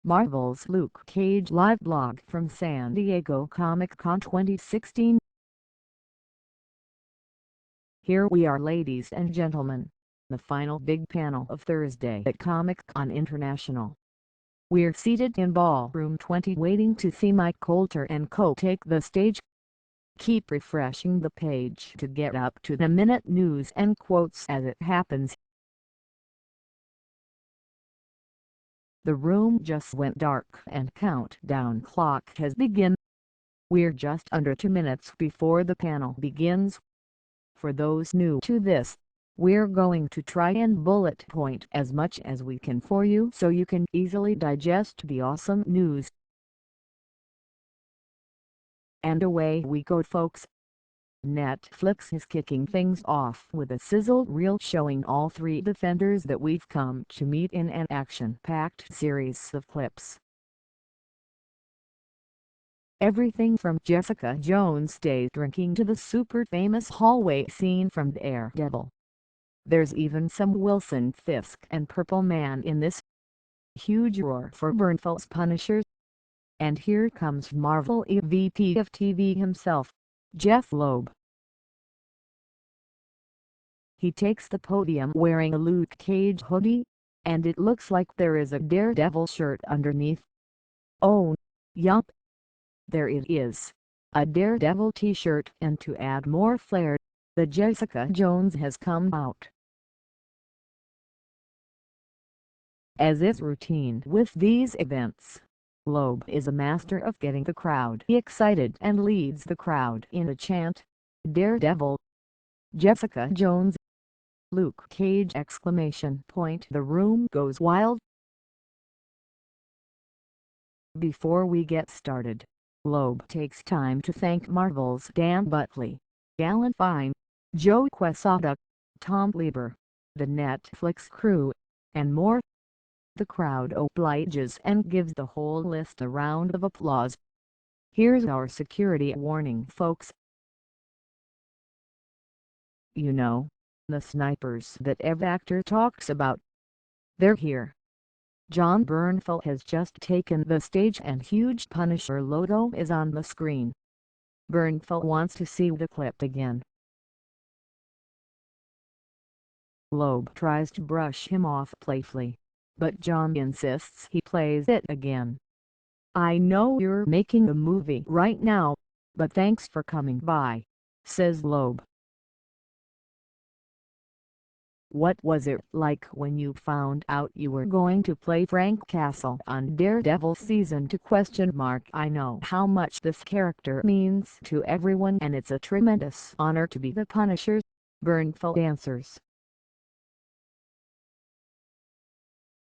Marvel's Luke Cage Liveblog from San Diego Comic-Con 2016. Here we are, ladies and gentlemen, the final big panel of Thursday at Comic-Con International. We're seated in Ballroom 20 waiting to see Mike Colter and co take the stage. Keep refreshing the page to get up to the minute news and quotes as it happens. The room just went dark and countdown clock has begun. We're just under 2 minutes before the panel begins. For those new to this, we're going to try and bullet point as much as we can for you so you can easily digest the awesome news. And away we go, folks. Netflix is kicking things off with a sizzle reel showing all three Defenders that we've come to meet in an action-packed series of clips. Everything from Jessica Jones' day drinking to the super-famous hallway scene from Daredevil. There's even some Wilson Fisk and Purple Man in this. Huge roar for Bernthal's Punisher.And here comes Marvel EVP of TV himself, Jeph Loeb. He takes the podium wearing a Luke Cage hoodie, and it looks like there is a Daredevil shirt underneath. Oh, yup. There it is, a Daredevil T-shirt, and to add more flair, the Jessica Jones has come out. As is routine with these events, Loeb is a master of getting the crowd excited and leads the crowd in a chant. Daredevil, Jessica Jones, Luke Cage! The room goes wild. Before we get started, Loeb takes time to thank Marvel's Dan Buckley, Alan Fine, Joe Quesada, Tom Lieber, the Netflix crew, and more. The crowd obliges and gives the whole list a round of applause. Here's our security warning, folks. You know, the snipers that every actor talks about. They're here. Jon Bernthal has just taken the stage and huge Punisher logo is on the screen. Bernthal wants to see the clip again. Loeb tries to brush him off playfully, but Jon insists he plays it again. I know you're making a movie right now, but thanks for coming by, says Loeb. What was it like when you found out you were going to play Frank Castle on Daredevil season 2? I know how much this character means to everyone and it's a tremendous honor to be the Punisher, Bernthal answers.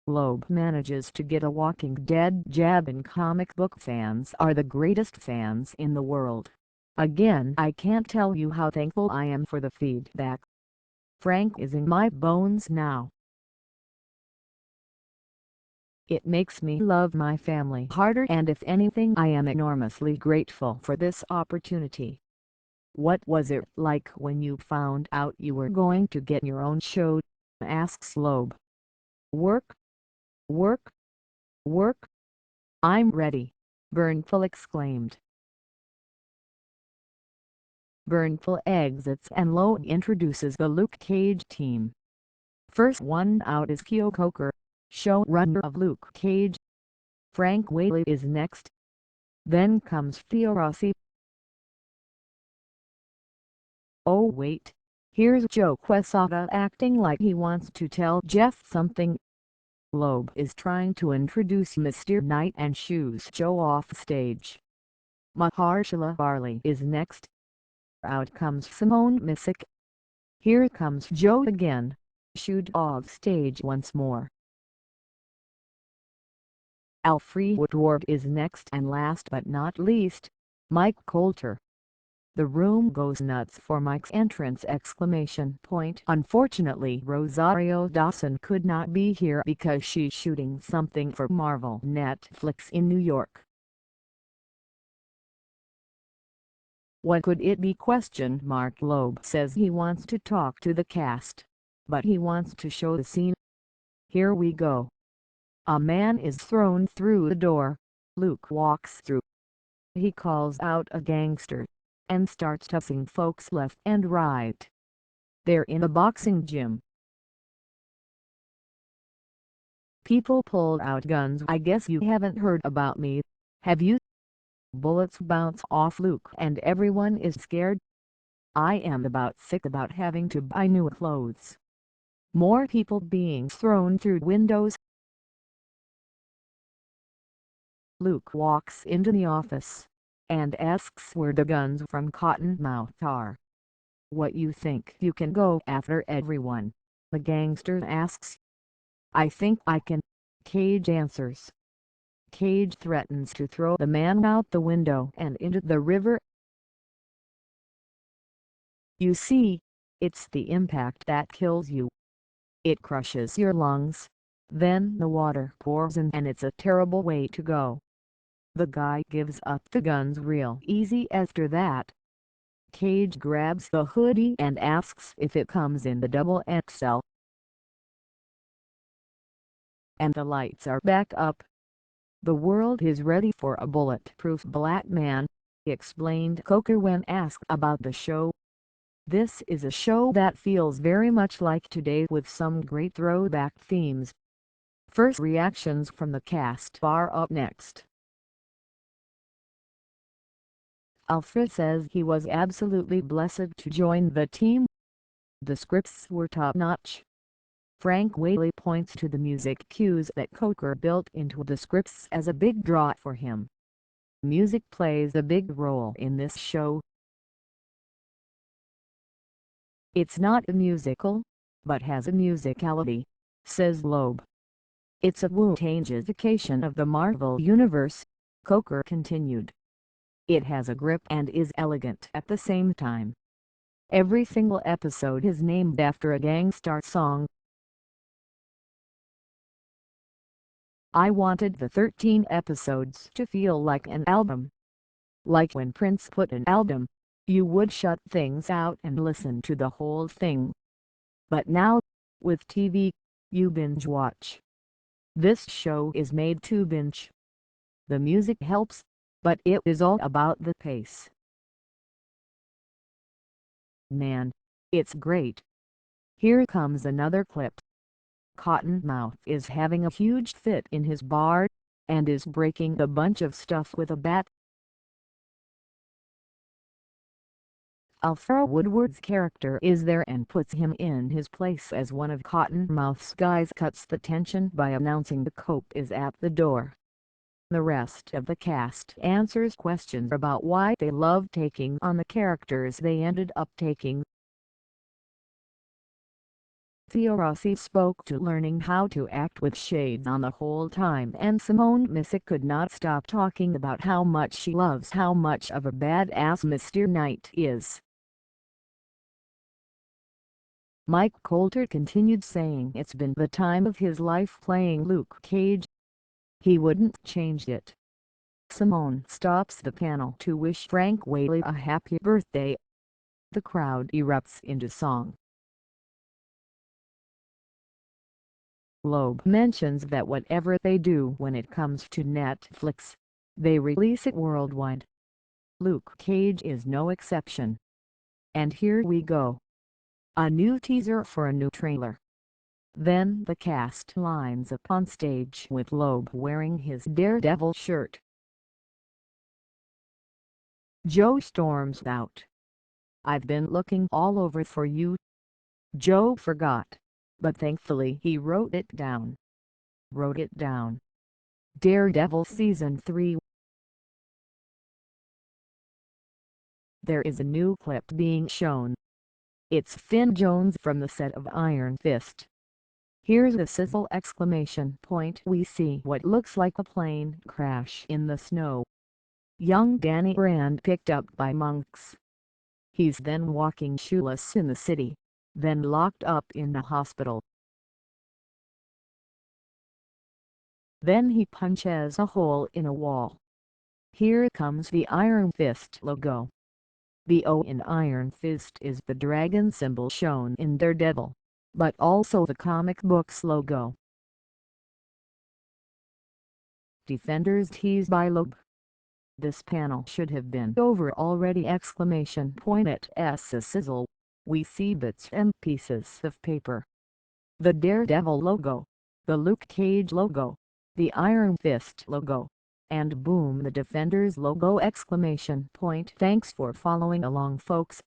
Loeb manages to get a Walking Dead jab in. Comic book fans are the greatest fans in the world. Again, I can't tell you how thankful I am for the feedback. Frank is in my bones now. It makes me love my family harder, and if anything, I am enormously grateful for this opportunity. What was it like when you found out you were going to get your own show? Asks Loeb. Work, work, work. I'm ready, Bernthal exclaimed. Bernthal exits and Loeb introduces the Luke Cage team. First one out is Cheo Coker, showrunner of Luke Cage. Frank Whaley is next. Then comes Theo Rossi. Oh wait, here's Joe Quesada acting like he wants to tell Jeph something. Loeb is trying to introduce Misty Knight and shoos Joe off stage. Mahaershala Ali is next. Out comes Simone Missick. Here comes Joe again, shoo'd off stage once more. Alfrie Woodward is next, and last but not least, Mike Colter. The room goes nuts for Mike's entrance! Unfortunately, Rosario Dawson could not be here because she's shooting something for Marvel Netflix in New York. What could it be? Loeb says he wants to talk to the cast, but he wants to show the scene. Here we go. A man is thrown through the door. Luke walks through. He calls out a gangster and starts tossing folks left and right. They're in a boxing gym. People pulled out guns. I guess you haven't heard about me, have you? Bullets bounce off Luke and everyone is scared. I am about sick about having to buy new clothes. More people being thrown through windows. Luke walks into the office and asks where the guns from Cottonmouth are. What you think you can go after everyone? The gangster asks. I think I can, Cage answers. Cage threatens to throw the man out the window and into the river. You see, it's the impact that kills you. It crushes your lungs. Then the water pours in and it's a terrible way to go. The guy gives up the guns real easy after that. Cage grabs the hoodie and asks if it comes in the double XL. And the lights are back up. The world is ready for a bulletproof black man, explained Coker when asked about the show. This is a show that feels very much like today with some great throwback themes. First reactions from the cast are up next. Alfrie says he was absolutely blessed to join the team. The scripts were top-notch. Frank Whaley points to the music cues that Coker built into the scripts as a big draw for him. Music plays a big role in this show. It's not a musical, but has a musicality, says Loeb. It's a Wu-Tangification of the Marvel Universe, Coker continued. It has a grip and is elegant at the same time. Every single episode is named after a gangster song. I wanted the 13 episodes to feel like an album. Like when Prince put an album, you would shut things out and listen to the whole thing. But now, with TV, you binge watch. This show is made to binge. The music helps, but it is all about the pace. Man, it's great. Here comes another clip. Cottonmouth is having a huge fit in his bar, and is breaking a bunch of stuff with a bat. Alfrie Woodward's character is there and puts him in his place as one of Cottonmouth's guys, cuts the tension by announcing the cop is at the door. The rest of the cast answers questions about why they love taking on the characters they ended up taking. Theo Rossi spoke to learning how to act with shades on the whole time, and Simone Missick could not stop talking about how much she loves how much of a badass Misty Knight is. Mike Colter continued saying it's been the time of his life playing Luke Cage. He wouldn't change it. Simone stops the panel to wish Frank Whaley a happy birthday. The crowd erupts into song. Loeb mentions that whatever they do when it comes to Netflix, they release it worldwide. Luke Cage is no exception. And here we go. A new teaser for a new trailer. Then the cast lines up on stage with Loeb wearing his Daredevil shirt. Joe storms out. I've been looking all over for you. Joe forgot, but thankfully he wrote it down. Daredevil Season 3. There is a new clip being shown. It's Finn Jones from the set of Iron Fist. Here's a sizzle exclamation point. We see what looks like a plane crash in the snow. Young Danny Rand picked up by monks. He's then walking shoeless in the city, then locked up in the hospital. Then he punches a hole in a wall. Here comes the Iron Fist logo. The O in Iron Fist is the dragon symbol shown in Daredevil, but also the comic book's logo. Defenders tease by Loeb. This panel should have been over already! Exclamation point at a sizzle. We see bits and pieces of paper. The Daredevil logo, the Luke Cage logo, the Iron Fist logo, and boom, the Defenders logo! Exclamation point. Thanks for following along, folks.